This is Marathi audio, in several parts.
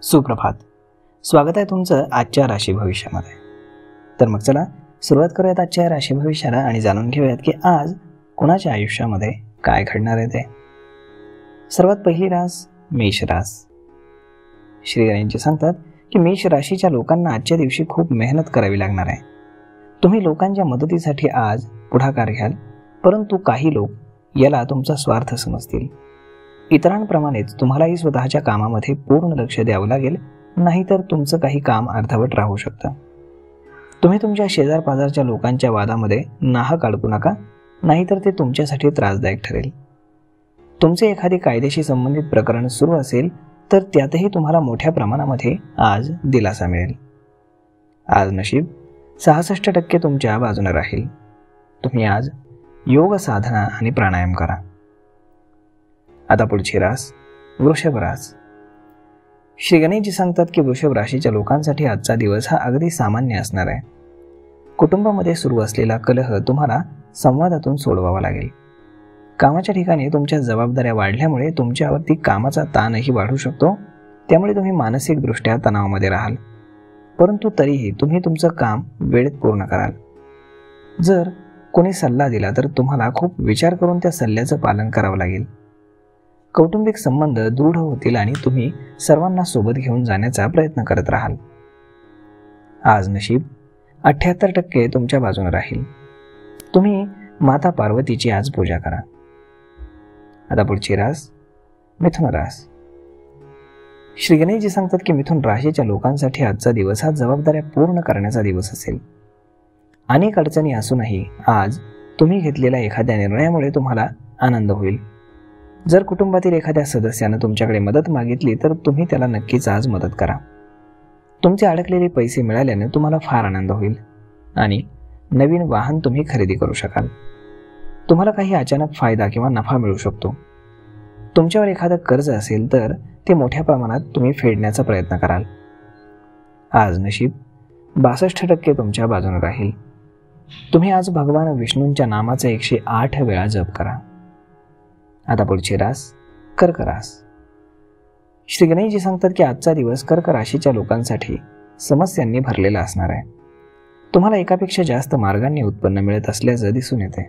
सुप्रभात. स्वागत आहे तुमचं आजच्या राशी भविष्यामध्ये. तर मग चला सुरुवात करूयात आजच्या राशी भविष्याला आणि जाणून घेऊयात की आज कोणाच्या आयुष्यामध्ये काय घडणार आहे ते. सर्वात पहिली रास मेष रास. श्री गणेशजी सांगतात की मेष राशीच्या लोकांना आजच्या दिवशी खूप मेहनत करावी लागणार आहे. तुम्ही लोकांच्या मदतीसाठी आज पुढाकार घ्याल, परंतु काही लोक याला तुमचा स्वार्थ समजतील. इतरांप्रमाणेच तुम्हालाही स्वतःच्या कामामध्ये पूर्ण लक्ष द्यावं लागेल, नाहीतर तुमचं काही काम अर्धवट राहू शकतं. तुम्ही तुमच्या शेजारपाजारच्या लोकांच्या वादामध्ये नाहक अडकू नका, नाहीतर ते तुमच्यासाठी त्रासदायक ठरेल. तुमचे एखादे कायदेशी संबंधित प्रकरण सुरू असेल तर त्यातही तुम्हाला मोठ्या प्रमाणामध्ये आज दिलासा मिळेल. आज नशीब 66% तुमच्या बाजूने राहील. तुम्ही आज योग साधना आणि प्राणायाम करा. आता पुढची रास वृषभ रास. श्री गणेशजी सांगतात की वृषभ राशीच्या लोकांसाठी आजचा दिवस हा अगदी सामान्य असणार आहे. कुटुंबामध्ये सुरू असलेला कलह तुम्हाला संवादातून सोडवावा लागेल. कामाच्या ठिकाणी तुमच्या जबाबदाऱ्या वाढल्यामुळे तुमच्यावरती कामाचा ताणही वाढू शकतो, त्यामुळे तुम्ही मानसिकदृष्ट्या तणावामध्ये राहाल. परंतु तरीही तुम्ही तुमचं काम वेळेत पूर्ण कराल. जर कोणी सल्ला दिला तर तुम्हाला खूप विचार करून त्या सल्ल्याचं पालन करावं लागेल. कौटुंबिक संबंध दृढ होतील आणि तुम्ही सर्वांना सोबत घेऊन जाण्याचा प्रयत्न करत राहाल. आज नशीब 78% तुमच्या बाजूने राहील. तुम्ही माता पार्वतीची आज पूजा करा. आता पुढची रास मिथुन रास. श्री गणेशजी सांगतात की मिथुन राशीच्या लोकांसाठी आजचा दिवस हा जबाबदाऱ्या पूर्ण करण्याचा दिवस असेल. अनेक अडचणी असूनही आज तुम्ही घेतलेल्या एखाद्या निर्णयामुळे तुम्हाला आनंद होईल. जर कुटुंबातील एखाद्या सदस्यानं तुमच्याकडे मदत मागितली तर तुम्ही त्याला नक्कीच आज मदत करा. तुमचे अडकलेले पैसे मिळाल्याने तुम्हाला फार आनंद होईल आणि नवीन वाहन तुम्ही खरेदी करू शकाल. तुम्हाला काही अचानक फायदा किंवा नफा मिळू शकतो. तुमच्यावर एखादं कर्ज असेल तर ते मोठ्या प्रमाणात तुम्ही फेडण्याचा प्रयत्न कराल. आज नशीब 62% तुमच्या बाजूने राहील. तुम्ही आज भगवान विष्णूंच्या नामाचा 108 वेळा जप करा. आता पुढची रास कर्क रास. श्री गणेशजी सांगतात की आजचा दिवस कर्क राशीच्या लोकांसाठी समस्यांनी भरलेला असणार आहे. तुम्हाला एकापेक्षा जास्त मार्गांनी उत्पन्न मिळत असल्याचं दिसून येते.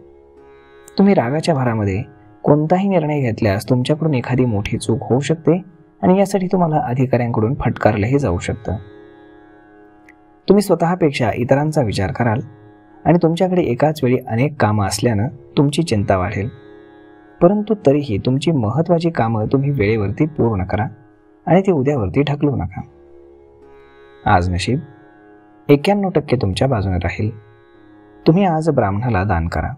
तुम्ही रागाच्या भरामध्ये कोणताही निर्णय घेतल्यास तुमच्याकडून एखादी मोठी चूक होऊ शकते आणि यासाठी तुम्हाला अधिकाऱ्यांकडून फटकारलंही जाऊ शकतं. तुम्ही स्वतःपेक्षा इतरांचा विचार कराल आणि तुमच्याकडे एकाच वेळी अनेक कामं असल्यानं तुमची चिंता वाढेल. परंतु तरीही तुमची महत्त्वाची कामं तुम्ही वेळेवरती पूर्ण करा आणि ती उद्यावरती ढकलू नका. आज नशीब 91% तुमच्या बाजूने राहील. तुम्ही आज ब्राह्मणाला दान करा.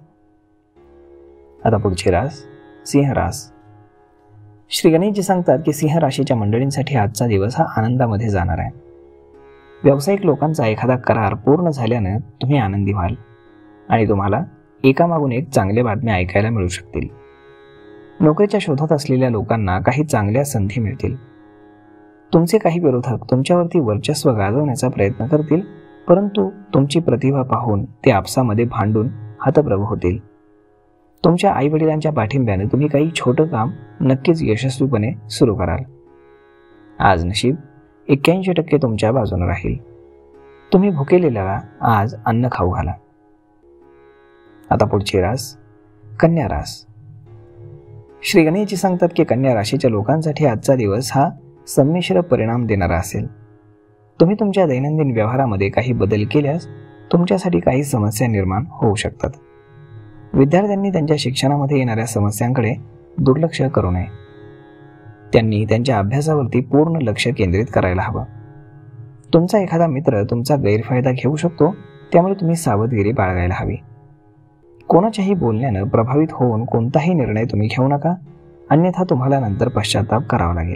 आता पुढची रास सिंह रास. श्री गणेशजी सांगतात की सिंह राशीच्या मंडळींसाठी आजचा दिवस हा आनंदामध्ये जाणार आहे. व्यावसायिक लोकांचा एखादा करार पूर्ण झाल्यानं तुम्ही आनंदी व्हाल आणि तुम्हाला एकामागून एक चांगल्या बातम्या ऐकायला मिळू शकतील. नोकरीच्या शोधात असलेल्या लोकांना काही चांगल्या संधी मिळतील. तुमचे काही विरोधक तुमच्यावरती वर्चस्व गाजवण्याचा प्रयत्न करतील, परंतु तुमची प्रतिभा पाहून ते आपसामध्ये भांडून हतप्रभ होतील. तुमच्या आईवडिलांच्या पाठिंब्याने तुम्ही काही छोटं काम नक्कीच यशस्वीपणे सुरू कराल. आज नशीब 81% तुमच्या बाजूने राहील. तुम्ही भुकेलेल्याला आज अन्न खाऊ घाला. आता पुढची रास कन्या रास. श्री गणेशजी सांगतात की कन्या राशीच्या लोकांसाठी आजचा दिवस हा संमिश्र परिणाम देणारा असेल. तुम्ही तुमच्या दैनंदिन व्यवहारामध्ये काही बदल केल्यास तुमच्यासाठी काही समस्या निर्माण होऊ शकतात. विद्यार्थ्यांनी त्यांच्या शिक्षणामध्ये येणाऱ्या समस्यांकडे दुर्लक्ष करू नये. त्यांनी त्यांच्या अभ्यासावरती पूर्ण लक्ष केंद्रित करायला हवं. तुमचा एखादा मित्र तुमचा गैरफायदा घेऊ शकतो, त्यामुळे तुम्ही सावधगिरी बाळगायला हवी. कोणाच्याही बोलण्यानं प्रभावित होऊन कोणताही निर्णय तुम्ही घेऊ नका, अन्यथा तुम्हाला नंतर पश्चाताप करावा लागेल.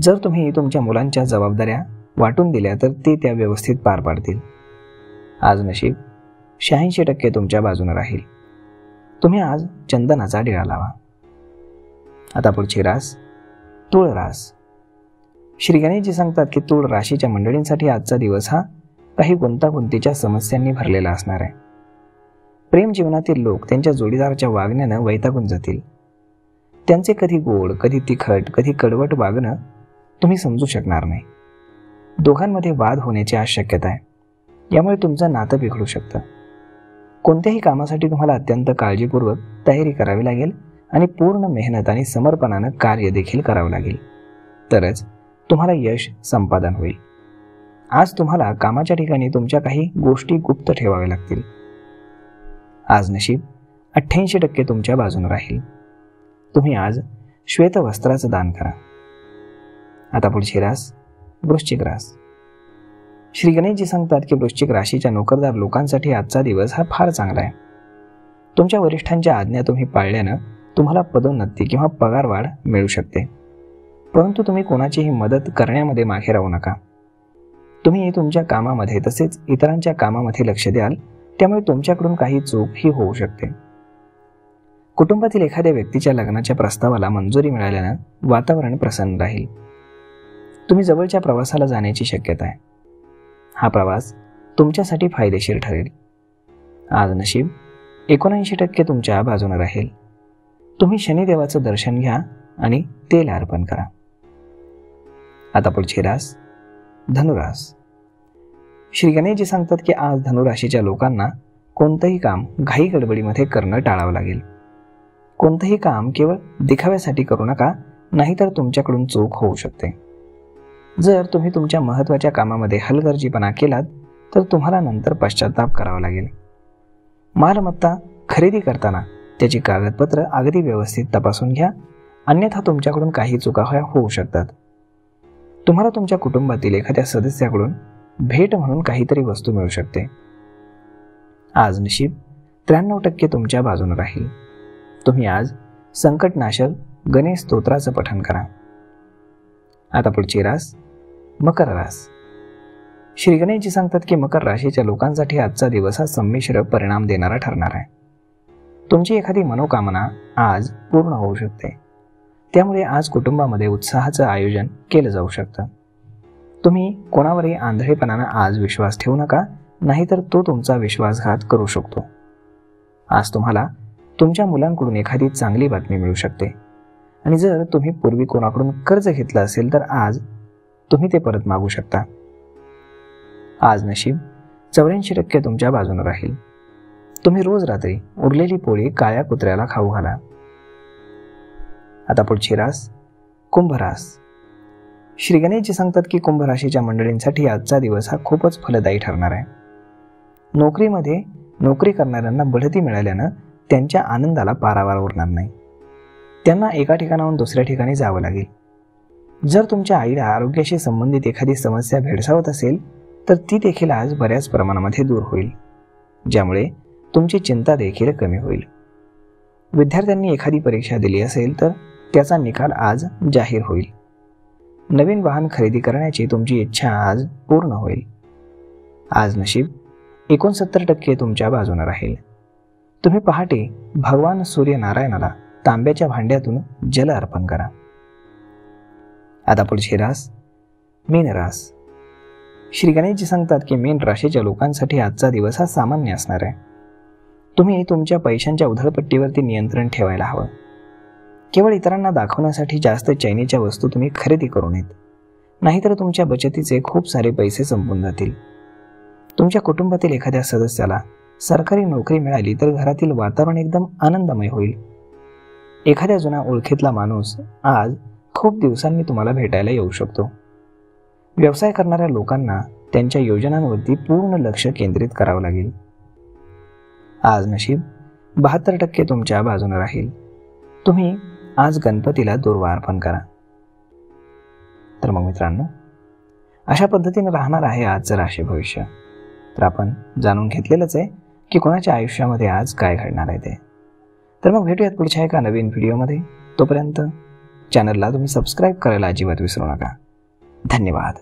जर तुम्ही तुमच्या मुलांच्या जबाबदाऱ्या वाटून दिल्या तर ते त्या व्यवस्थित पार पाडतील. आज नशीब 86% तुमच्या बाजूने राहील. तुम्ही आज चंदनाचा दिवा लावा. आता पुढची रास तुळ रास. श्री गणेशजी सांगतात की तुळ राशीच्या मंडळींसाठी आजचा दिवस हा काही गुंतागुंतीच्या समस्यांनी भरलेला असणार आहे. प्रेम जीवनातील लोक त्यांच्या जोडीदाराच्या वागण्यानं वैतागून जातील. त्यांचे कधी गोड, कधी तिखट, कधी कडवट वागणं तुम्ही समजू शकणार नाही. दोघांमध्ये वाद होण्याची आज शक्यता आहे. यामुळे तुमचं नातं बिघडू शकतं. कोणत्याही कामासाठी तुम्हाला अत्यंत काळजीपूर्वक तयारी करावी लागेल आणि पूर्ण मेहनत आणि समर्पणानं कार्य देखील करावं लागेल, तरच तुम्हाला यश संपादन होईल. आज तुम्हाला कामाच्या ठिकाणी तुमच्या काही गोष्टी गुप्त ठेवाव्या लागतील. आज नशीब 88% तुमच्या बाजूने राहील. तुम्ही आज श्वेत वस्त्राचं दान करा. आता पुढची रास वृश्चिक रास. श्री गणेशजी सांगतात की वृश्चिक राशीच्या नोकरदार लोकांसाठी आजचा दिवस हा फार चांगला आहे. तुमच्या वरिष्ठांच्या आज्ञा तुम्ही पाळल्यानं तुम्हाला पदोन्नती किंवा पगारवाढ मिळू शकते. परंतु तुम्ही कोणाचीही मदत करण्यामध्ये मागे राहू नका. तुम्ही तुमच्या कामामध्ये तसेच इतरांच्या कामामध्ये लक्ष द्याल, त्यामुळे तुमच्याकडून काही चूक ही होऊ शकते. कुटुंबातील एखाद्या व्यक्तीच्या लग्नाच्या प्रस्तावाला मंजुरी मिळाल्यानं वातावरण प्रसन्न राहील. तुम्ही जवळच्या प्रवासाला जाण्याची शक्यता आहे. हा प्रवास तुमच्यासाठी फायदेशीर ठरेल. आज नशीब 79% तुमच्या बाजूने राहील. तुम्ही शनिदेवाचं दर्शन घ्या आणि तेल अर्पण करा. आता पुढची रास धनुरास. श्री गणेशजी सांगतात की आज धनुराशीच्या लोकांना कोणतंही काम घाई गडबडीमध्ये करणं टाळावं लागेल. कोणतंही काम केवळ दिखाव्यासाठी करू नका, नाहीतर तुमच्याकडून चूक होऊ शकते. जर तुम्ही तुमच्या महत्त्वाच्या कामामध्ये हलगर्जीपणा केलात तर तुम्हाला नंतर पश्चाताप करावा लागेल. मालमत्ता खरेदी करताना त्याची कागदपत्र अगदी व्यवस्थित तपासून घ्या, अन्यथा तुमच्याकडून काही चुका होऊ शकतात. तुम्हाला तुमच्या कुटुंबातील एखाद्या सदस्याकडून भेट म्हणून काहीतरी वस्तू मिळू शकते. आज नशीब 93% तुमच्या बाजूने राहील. तुम्ही आज संकटनाशक गणेश स्तोत्राचं पठण करा. आता पुढची रास मकर रास. श्री गणेशजी सांगतात की मकर राशीच्या लोकांसाठी आजचा दिवस हा संमिश्र परिणाम देणारा ठरणार आहे. तुमची एखादी मनोकामना आज पूर्ण होऊ शकते. त्यामुळे आज कुटुंबामध्ये उत्साहाचं आयोजन केलं जाऊ शकतं. तुम्ही कोणावरही आंधळेपणानं आज विश्वास ठेवू नका, नाहीतर तो तुमचा विश्वासघात करू शकतो. आज तुम्हाला तुमच्या मुलांकडून एखादी चांगली बातमी मिळू शकते आणि जर तुम्ही पूर्वी कोणाकडून कर्ज घेतलं असेल तर आज तुम्ही ते परत मागू शकता. आज नशीब 84% तुमच्या बाजूने राहील. तुम्ही रोज रात्री उरलेली पोळी काळ्या कुत्र्याला खाऊ घाला. आता पुढची रास कुंभ रास. श्री गणेशजी सांगतात की कुंभ राशीच्या मंडळींसाठी आजचा दिवस हा खूपच फलदायी ठरणार आहे. नोकरीमध्ये नोकरी करणाऱ्यांना बढती मिळाल्यानं त्यांच्या आनंदाला पारावार उरणार नाही. त्यांना एका ठिकाणाहून दुसऱ्या ठिकाणी जावं लागेल. जर तुमच्या आईला आरोग्याशी संबंधित एखादी समस्या भेडसावत असेल तर ती देखील आज बऱ्याच प्रमाणामध्ये दूर होईल, ज्यामुळे तुमची चिंता देखील कमी होईल. विद्यार्थ्यांनी एखादी परीक्षा दिली असेल तर त्याचा निकाल आज जाहीर होईल. नवीन वाहन खरेदी करण्याची तुमची इच्छा आज पूर्ण होईल. आज नशीब 69% तुमच्या बाजूने राहील. तुम्ही पहाटे भगवान सूर्यनारायणाला तांब्याच्या भांड्यातून जल अर्पण करा. आता पुढची रास मीन रास. श्री गणेशजी सांगतात की मीन राशीच्या लोकांसाठी आजचा दिवस हा सामान्य असणार आहे. तुम्ही तुमच्या पैशांच्या उधळपट्टीवरती नियंत्रण ठेवायला हवं. केवळ इतरांना दाखवण्यासाठी जास्त चैनीच्या वस्तू तुम्ही खरेदी करू नयेत, नाहीतर तुमच्या बचतीचे खूप सारे पैसे संपून जातील. तुमच्या कुटुंबातील एखाद्या सदस्याला सरकारी नोकरी मिळाली तर घरातील वातावरण एकदम आनंदमय होईल. एखाद्या जुन्या ओळखीतला माणूस आज खूप दिवसांनी तुम्हाला भेटायला येऊ शकतो. व्यवसाय करणाऱ्या लोकांना त्यांच्या योजनांवरती पूर्ण लक्ष केंद्रित करावं लागेल. आज नशीब 72% तुमच्या बाजूने राहील. तुम्ही आज गणपतीला दुर्वा अर्पण करा. तर मग मित्रांनो, अशा पद्धतीने राहणार आहे आजचं राशी भविष्य. तर आपण जाणून घेतलेलंच आहे की कोणाच्या आयुष्यामध्ये आज काय घडणार आहे ते. तर मग भेटूयात पुढच्या एका नवीन व्हिडिओमध्ये. तोपर्यंत चॅनलला तुम्ही सबस्क्राईब करायला अजिबात विसरू नका. धन्यवाद.